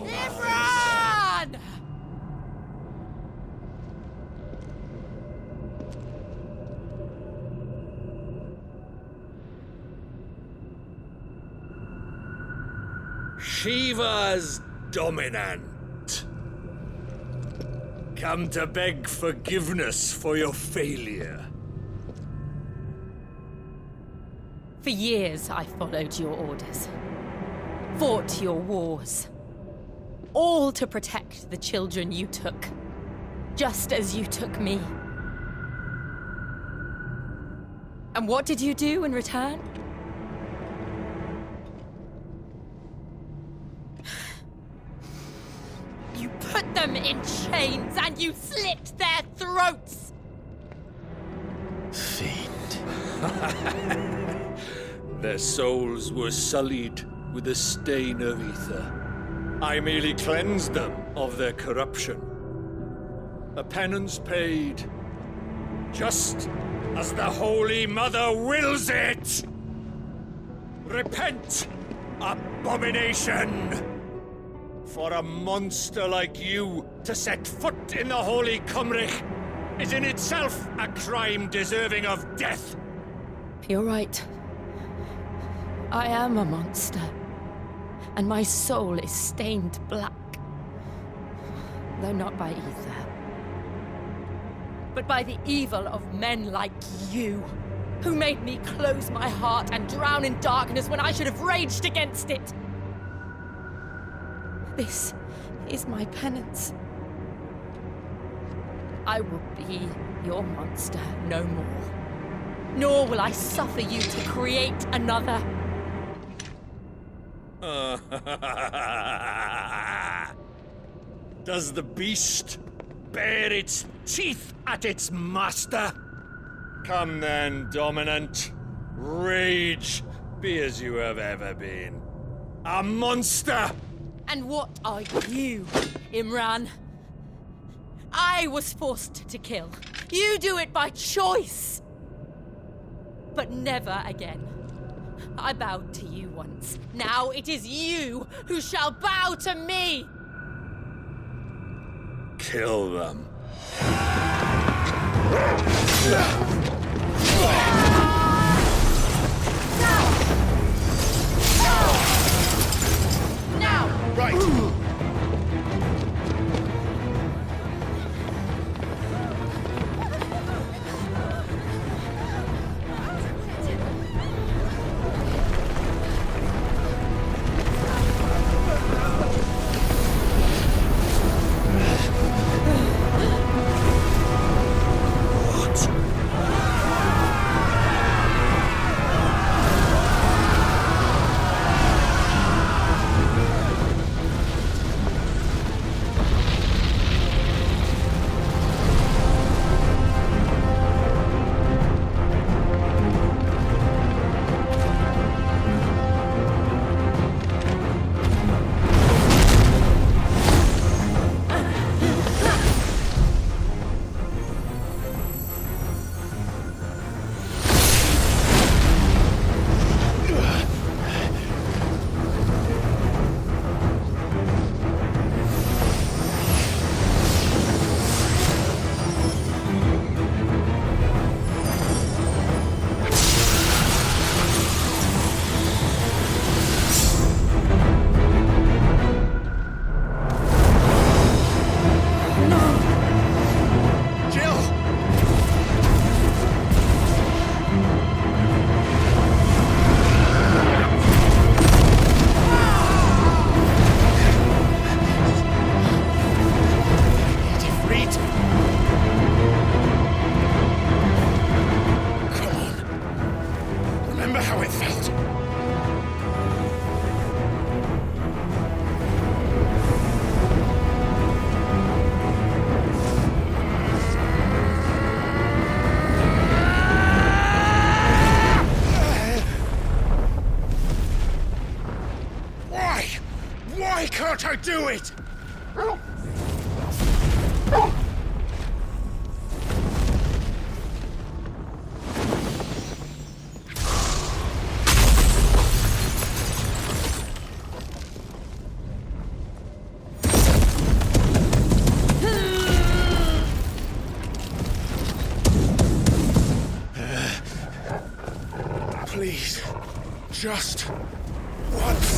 Imreann! Shiva's dominant. Come to beg forgiveness for your failure. For years I followed your orders, fought your wars, all to protect the children you took, just as you took me. And what did you do in return? You put them in chains and you slit their throats! Fiend. Their souls were sullied with a stain of ether. I merely cleansed them of their corruption. A penance paid, just as the Holy Mother wills it! Repent, abomination! For a monster like you to set foot in the Holy Cymric is in itself a crime deserving of death. You're right. I am a monster, and my soul is stained black. Though not by ether, but by the evil of men like you, who made me close my heart and drown in darkness when I should have raged against it. This is my penance. I will be your monster no more. Nor will I suffer you to create another. Does the beast bare its teeth at its master? Come then, dominant. Rage, be as you have ever been. A monster! And what are you, Imreann? I was forced to kill. You do it by choice. But never again. I bowed to you once. Now it is you who shall bow to me! Kill them. Now! Right! Can't I do it? Just once.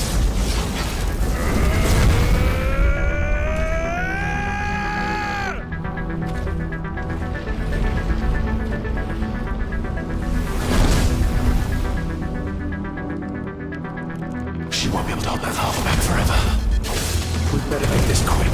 She won't be able to hold that lava back forever. We'd better make this quick.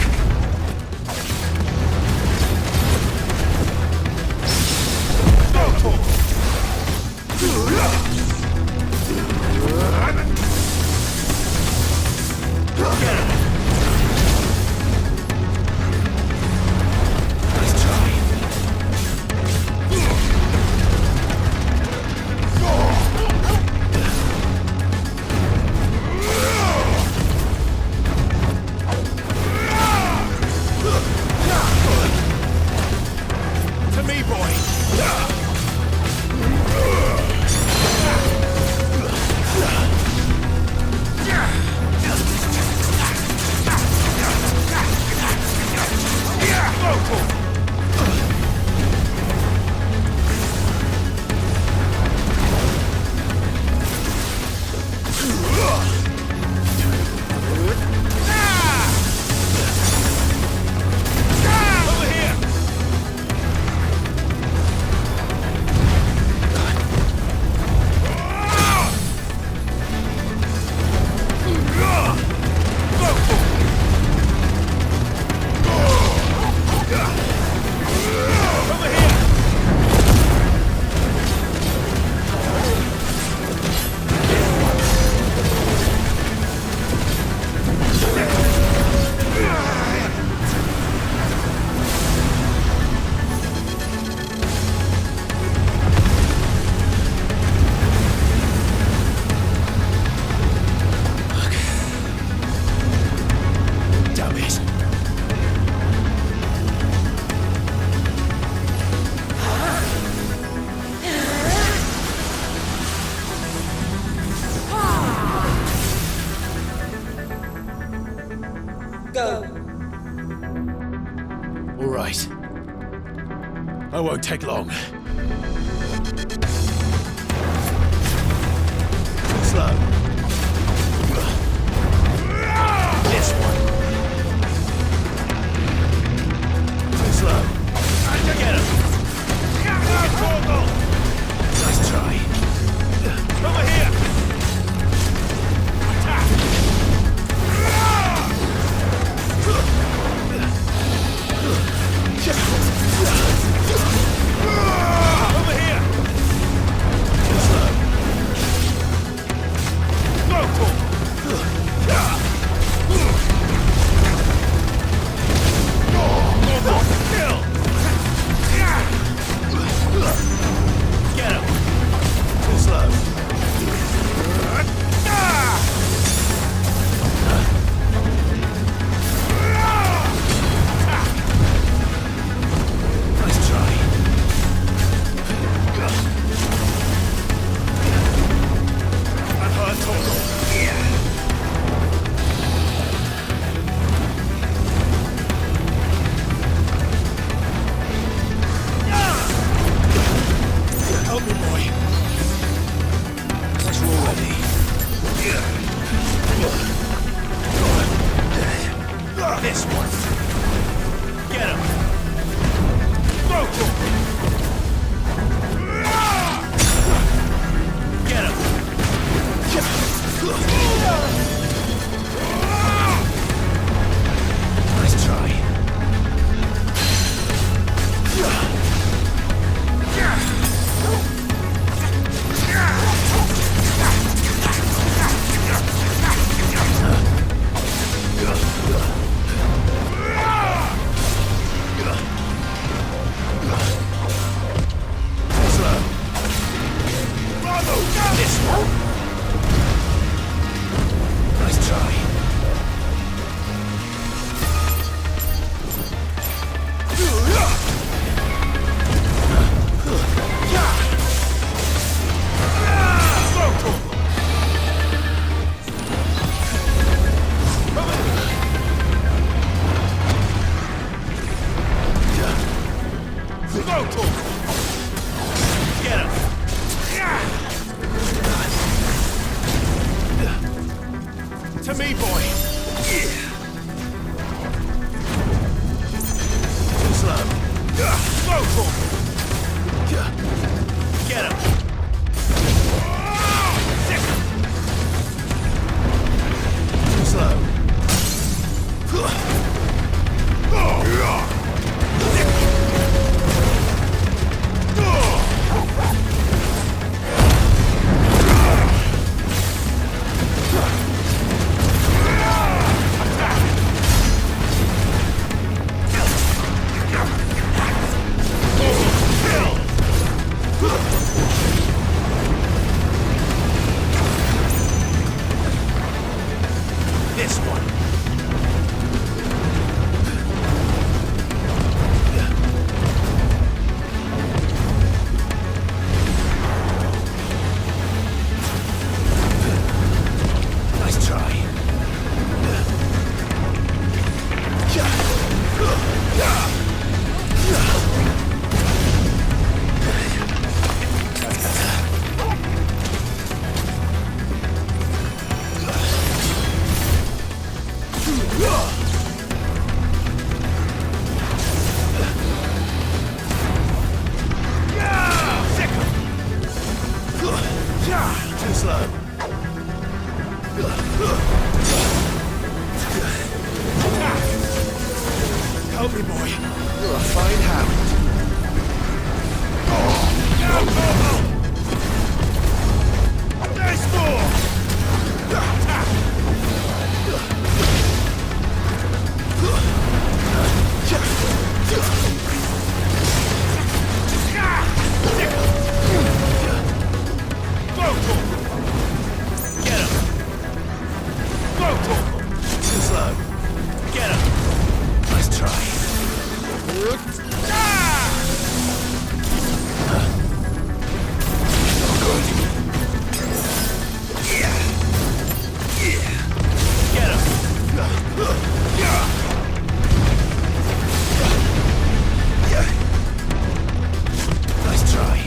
All right. I won't take long. Slow. This one. Too slow. Get him. Nice try. Over here. Attack. Over here. Too slow. Get him! Too slow. Nice try. I've heard total. Help me, boy. Once we're ready. This one. Get him. Get him. Nice try. To me, boy! Too slow. Go for it! Get him! Too slow. This one. Nice try. Too slow. Help me, boy. You're a fine hound. Nice ball! Get him! Go, too slow. Get him! Nice try. Get him! Nice try.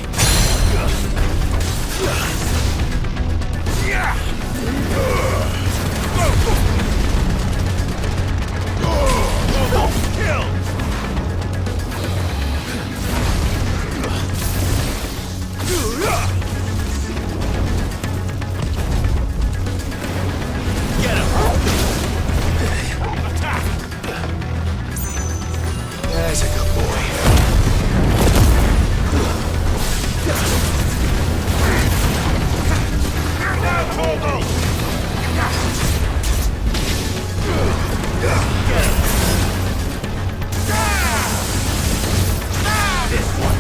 Kill! Get him! Attack! There's a good boy. Now, Torgal! Get him! This one!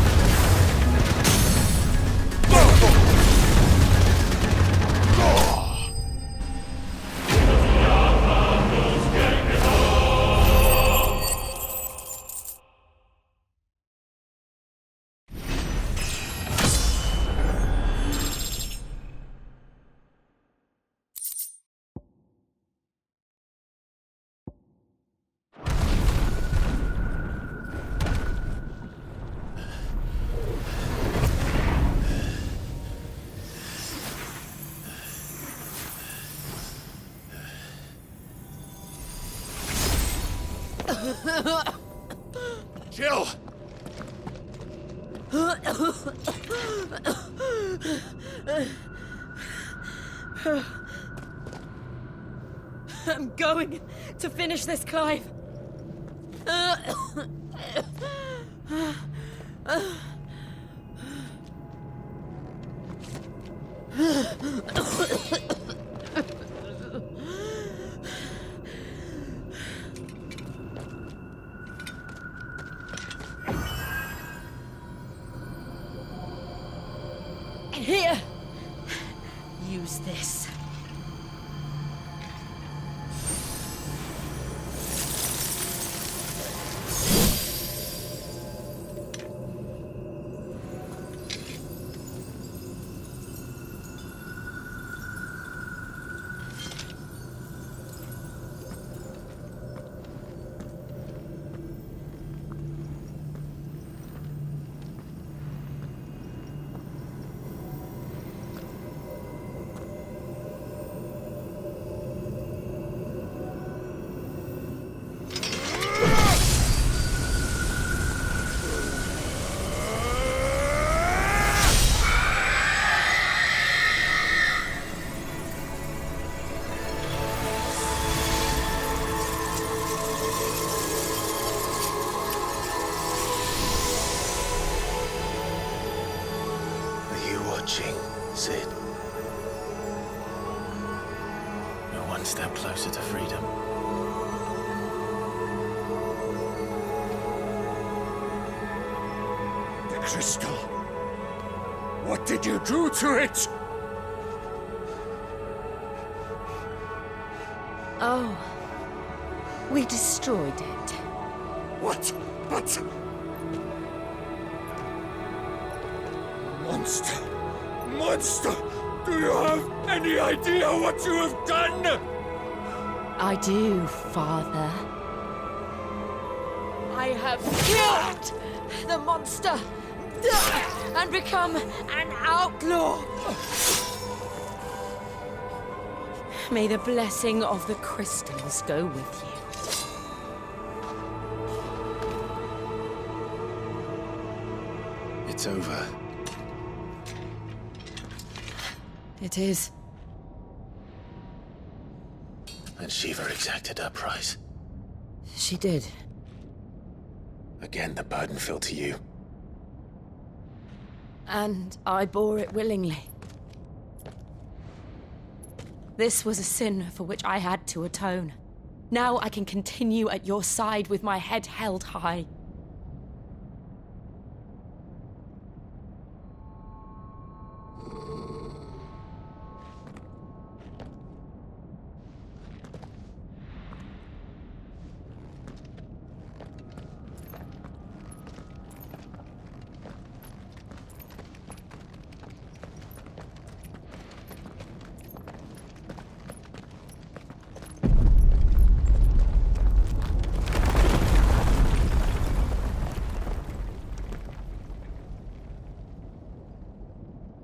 Jill! I'm going to finish this, Clive. Here! Use this. one step closer to freedom. The crystal. What did you do to it? Oh, we destroyed it. What? But... Monster! Monster! Do you have any idea what you have done? I do, Father. I have killed the monster and become an outlaw. May the blessing of the crystals go with you. It's over. It is. And Shiva exacted her price. She did. Again, the burden fell to you. And I bore it willingly. This was a sin for which I had to atone. Now I can continue at your side with my head held high.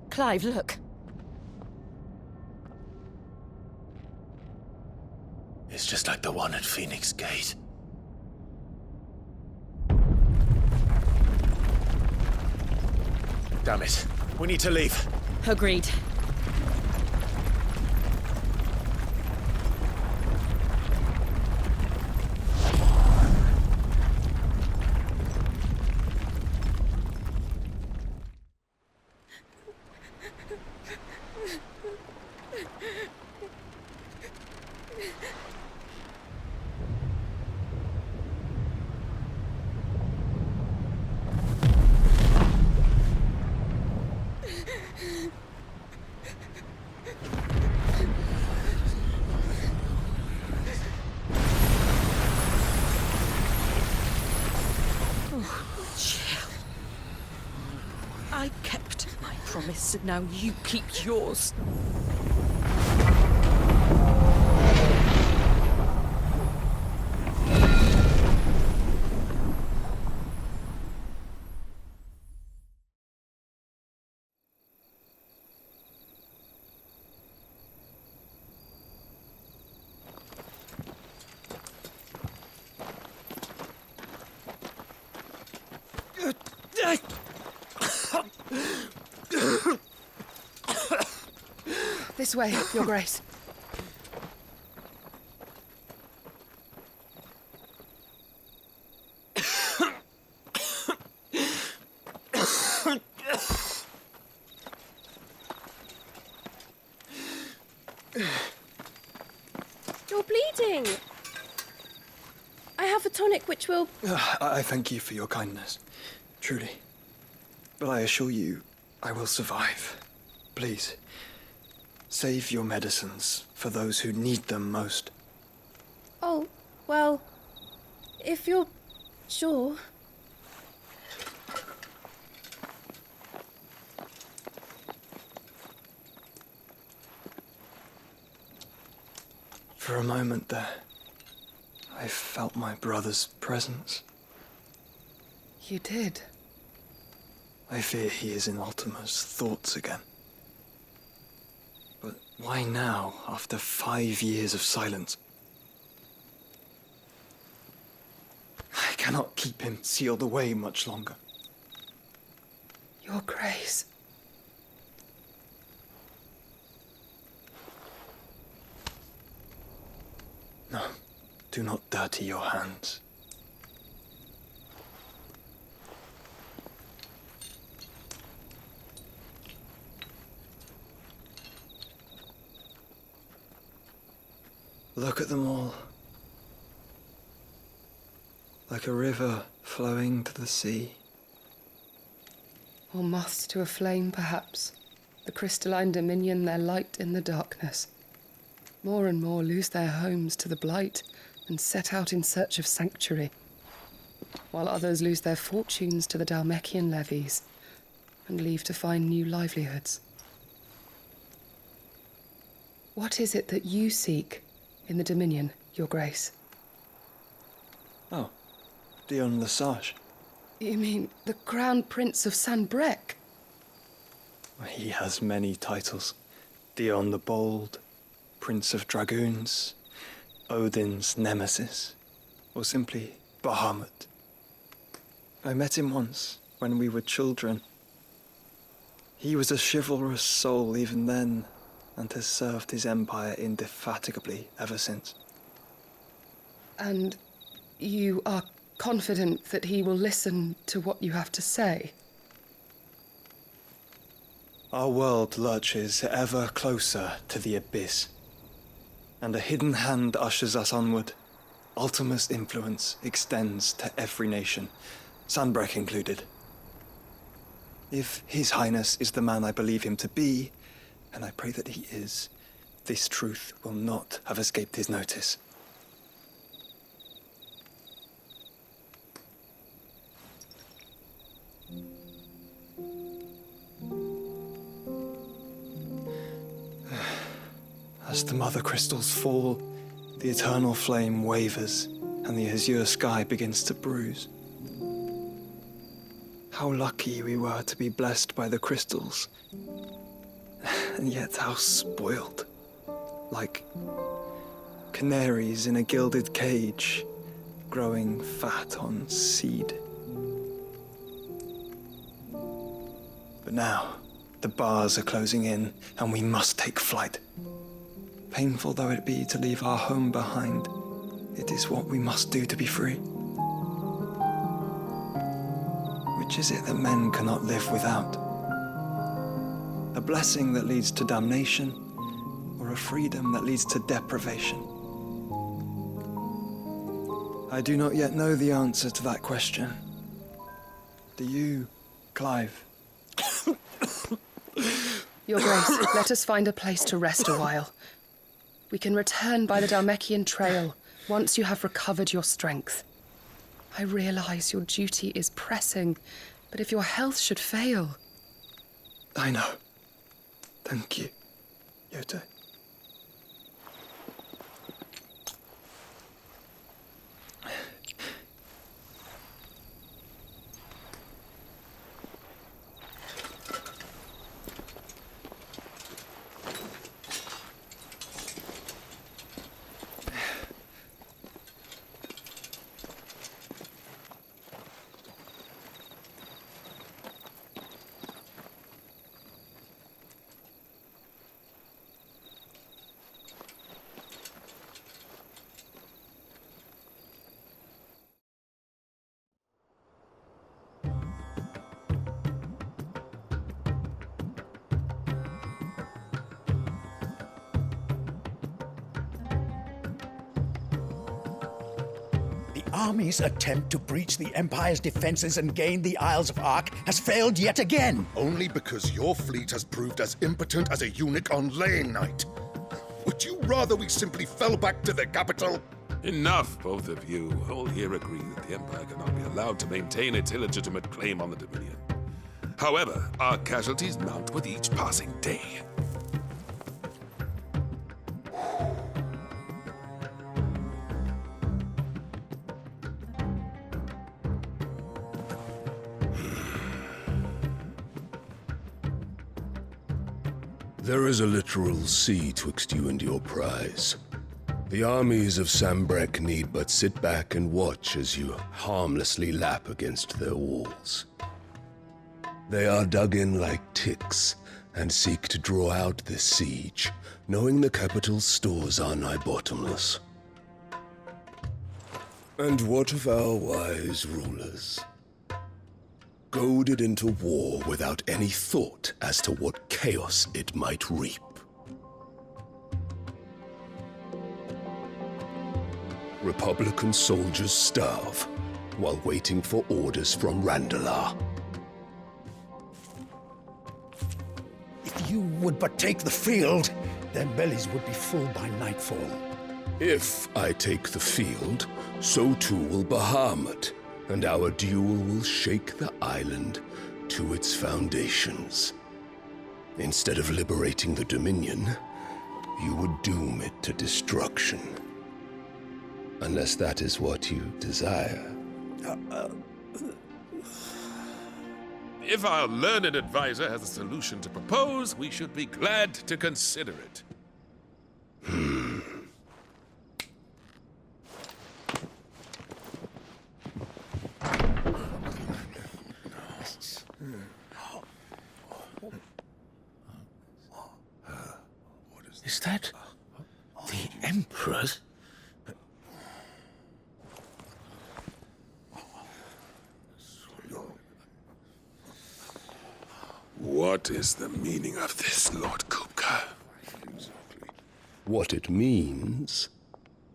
Clive, look. It's just like the one at Phoenix Gate. Damn it. We need to leave. Agreed. I kept my promise, and now you keep yours. This way, Your Grace. You're bleeding. I have a tonic which will... I thank you for your kindness, truly. But I assure you, I will survive. Please, save your medicines for those who need them most. Oh, well, if you're sure... For a moment there, I felt my brother's presence. You did. I fear he is in Ultima's thoughts again. But why now, after 5 years of silence? I cannot keep him sealed away much longer. Your Grace. No, do not dirty your hands. Look at them all. Like a river flowing to the sea. Or moths to a flame, perhaps. The crystalline dominion, their light in the darkness. More and more lose their homes to the blight and set out in search of sanctuary, while others lose their fortunes to the Dhalmekian levies and leave to find new livelihoods. What is it that you seek in the Dominion, Your Grace? Oh, Dion Lesage. You mean the Crown Prince of Sanbreque? He has many titles. Dion the Bold, Prince of Dragoons, Odin's Nemesis, or simply Bahamut. I met him once, when we were children. He was a chivalrous soul even then, and has served his empire indefatigably ever since. And you are confident that he will listen to what you have to say? Our world lurches ever closer to the abyss, and a hidden hand ushers us onward. Ultima's influence extends to every nation, Sanbreque included. If His Highness is the man I believe him to be, and I pray that he is, this truth will not have escaped his notice. As the mother crystals fall, the eternal flame wavers, and the azure sky begins to bruise. How lucky we were to be blessed by the crystals, and yet how spoiled. Like canaries in a gilded cage, growing fat on seed. But now, the bars are closing in, and we must take flight. Painful though it be to leave our home behind, it is what we must do to be free. Which is it that men cannot live without? A blessing that leads to damnation, or a freedom that leads to deprivation? I do not yet know the answer to that question. Do you, Clive? Your Grace, let us find a place to rest a while. We can return by the Dhalmekian trail once you have recovered your strength. I realize your duty is pressing, but if your health should fail... I know. Thank you, Yote. Army's attempt to breach the Empire's defenses and gain the Isles of Ark has failed yet again. Only because your fleet has proved as impotent as a eunuch on laying night. Would you rather we simply fell back to the capital? Enough, both of you. All here agree that the Empire cannot be allowed to maintain its illegitimate claim on the Dominion. However, our casualties mount with each passing day. There is a literal sea twixt you and your prize. The armies of Sanbreque need but sit back and watch as you harmlessly lap against their walls. They are dug in like ticks and seek to draw out this siege, knowing the capital's stores are nigh bottomless. And what of our wise rulers? Goaded into war without any thought as to what chaos it might reap. Republican soldiers starve while waiting for orders from Randalar. If you would but take the field, their bellies would be full by nightfall. If I take the field, so too will Bahamut, and our duel will shake the island to its foundations. Instead of liberating the Dominion, you would doom it to destruction. Unless that is what you desire. If our learned advisor has a solution to propose, we should be glad to consider it. Is that the Emperor's? What is the meaning of this, Lord Kupka? What it means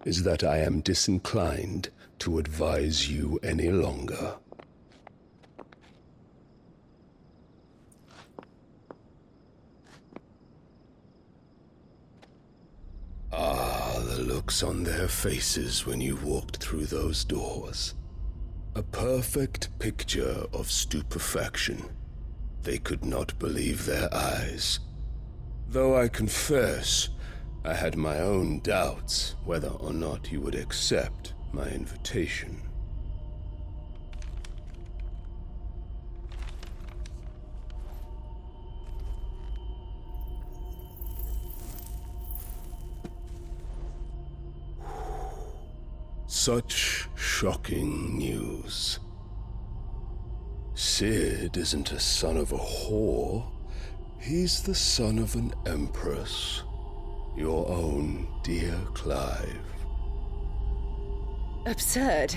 is that I am disinclined to advise you any longer. The looks on their faces when you walked through those doors. A perfect picture of stupefaction. They could not believe their eyes. Though I confess, I had my own doubts whether or not you would accept my invitation. Such shocking news. Sid isn't a son of a whore. He's the son of an empress. Your own dear Clive. Absurd.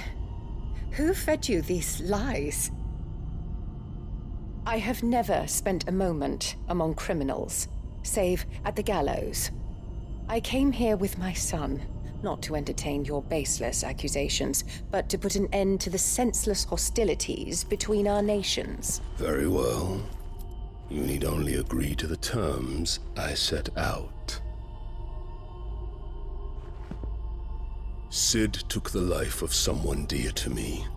Who fed you these lies? I have never spent a moment among criminals, save at the gallows. I came here with my son, not to entertain your baseless accusations, but to put an end to the senseless hostilities between our nations. Very well. You need only agree to the terms I set out. Sid took the life of someone dear to me,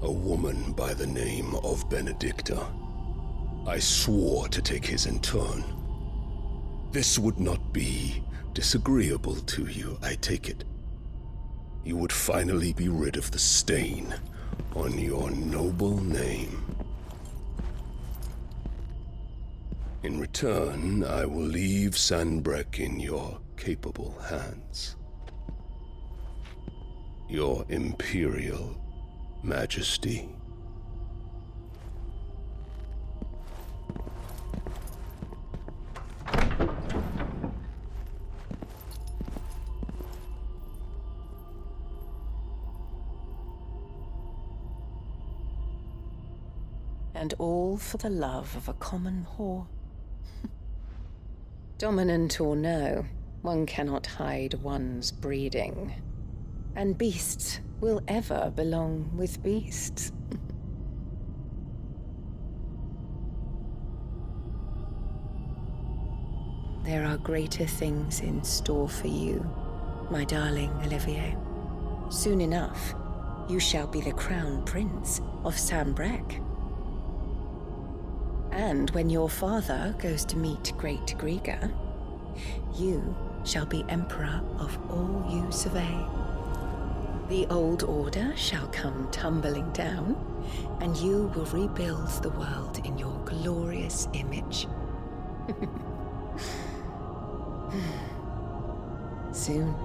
a woman by the name of Benedicta. I swore to take his in turn. This would not be disagreeable to you, I take it. You would finally be rid of the stain on your noble name. In return, I will leave Sanbreque in your capable hands. Your Imperial Majesty. And all for the love of a common whore. Dominant or no, one cannot hide one's breeding. And beasts will ever belong with beasts. There are greater things in store for you, my darling Olivier. Soon enough, you shall be the crown prince of Sanbreque. And when your father goes to meet Great Griga, you shall be emperor of all you survey. The old order shall come tumbling down, and you will rebuild the world in your glorious image. Soon.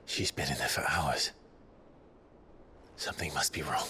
She's been in there for hours. Something must be wrong.